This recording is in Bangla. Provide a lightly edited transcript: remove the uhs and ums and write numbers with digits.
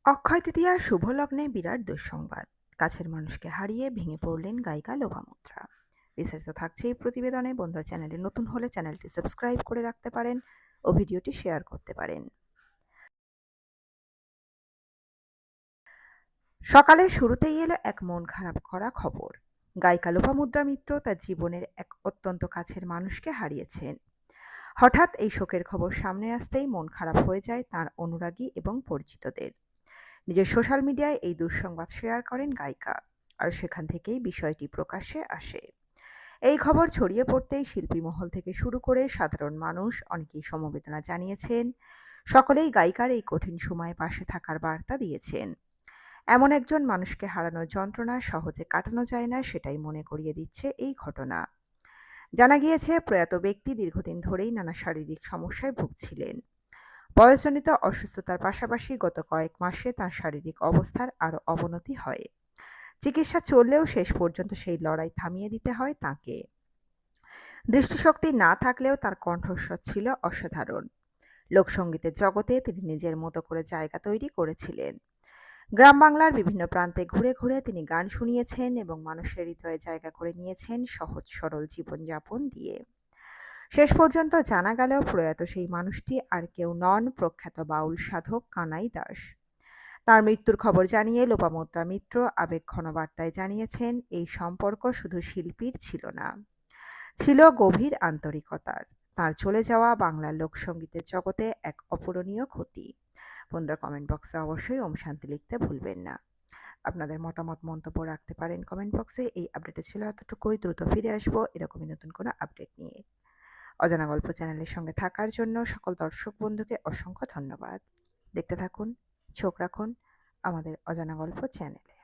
অক্ষয় তৃতীয়ার শুভ লগ্নে বিরাট দুঃসংবাদ। কাছের মানুষকে হারিয়ে ভেঙে পড়লেন গায়িকা লোপামুদ্রা। বিস্তারিত থাকছে এই প্রতিবেদনে। বন্ধুরা, চ্যানেলে নতুন হলে চ্যানেলটি সাবস্ক্রাইব করে রাখতে পারেন ও ভিডিওটি শেয়ার করতে পারেন। সকালে শুরুতেই এলো এক মন খারাপ করা খবর। গায়িকা লোপামুদ্রা মিত্র তার জীবনের এক অত্যন্ত কাছের মানুষকে হারিয়েছেন। হঠাৎ এই শোকের খবর সামনে আসতেই মন খারাপ হয়ে যায় তার অনুরাগী এবং পরিচিতদের। নিজের সোশ্যাল মিডিয়ায় এই দুঃসংবাদ শেয়ার করেন গায়িকা, আর সেখান থেকেই বিষয়টি প্রকাশ্যে আসে। এই খবর ছড়িয়ে পড়তেই শিল্পী মহল থেকে শুরু করে সাধারণ মানুষ অনেকেই সমবেদনা জানিয়েছেন। সকলেই গায়িকার এই কঠিন সময়ে পাশে থাকার বার্তা দিয়েছেন। এমন একজন মানুষকে হারানোর যন্ত্রণা সহজে কাটানো যায় না, সেটাই মনে করিয়ে দিচ্ছে এই ঘটনা। জানা গিয়েছে, প্রয়াত ব্যক্তি দীর্ঘদিন ধরেই নানা শারীরিক সমস্যায় ভুগছিলেন। বয়সজনিত অসুস্থতার পাশাপাশি গত কয়েক মাসে তাঁর শারীরিক অবস্থার আরও অবনতি হয়। চিকিৎসা চললেও শেষ পর্যন্ত সেই লড়াই থামিয়ে দিতে হয় তাঁকে। দৃষ্টিশক্তি না থাকলেও তার কণ্ঠস্বর ছিল অসাধারণ। লোকসঙ্গীতের জগতে তিনি নিজের মতো করে জায়গা তৈরি করেছিলেন। গ্রাম বাংলার বিভিন্ন প্রান্তে ঘুরে ঘুরে তিনি গান শুনিয়েছেন এবং মানুষের হৃদয়ে জায়গা করে নিয়েছেন সহজ সরল জীবনযাপন দিয়ে। শেষ পর্যন্ত জানা গেল, প্রয়াত সেই মানুষটি আর কেউ নন, প্রখ্যাত বাউল সাধক কানাই দাস। তার মৃত্যুর খবর জানিয়ে লোপামুদ্রা মিত্র আবেগঘন বার্তায় জানিয়েছেন, এই সম্পর্ক শুধু শিল্পীর ছিল না, ছিল গভীর আন্তরিকতার। তার চলে যাওয়া বাংলার লোকসঙ্গীতের জগতে এক অপূরণীয় ক্ষতি। বন্ধুরা, কমেন্ট বক্সে অবশ্যই ওম শান্তি লিখতে ভুলবেন না। আপনাদের মতামত মন্তব্য রাখতে পারেন কমেন্ট বক্সে। এই আপডেটে ছিল এতটুকুই। দ্রুত ফিরে আসবো এরকমই নতুন কোনো আপডেট নিয়ে। অজানা গল্প চ্যানেলের সঙ্গে থাকার জন্য সকল দর্শক বন্ধুকে অসংখ্য ধন্যবাদ। দেখতে থাকুন, চোখ রাখুন আমাদের অজানা গল্প চ্যানেলে।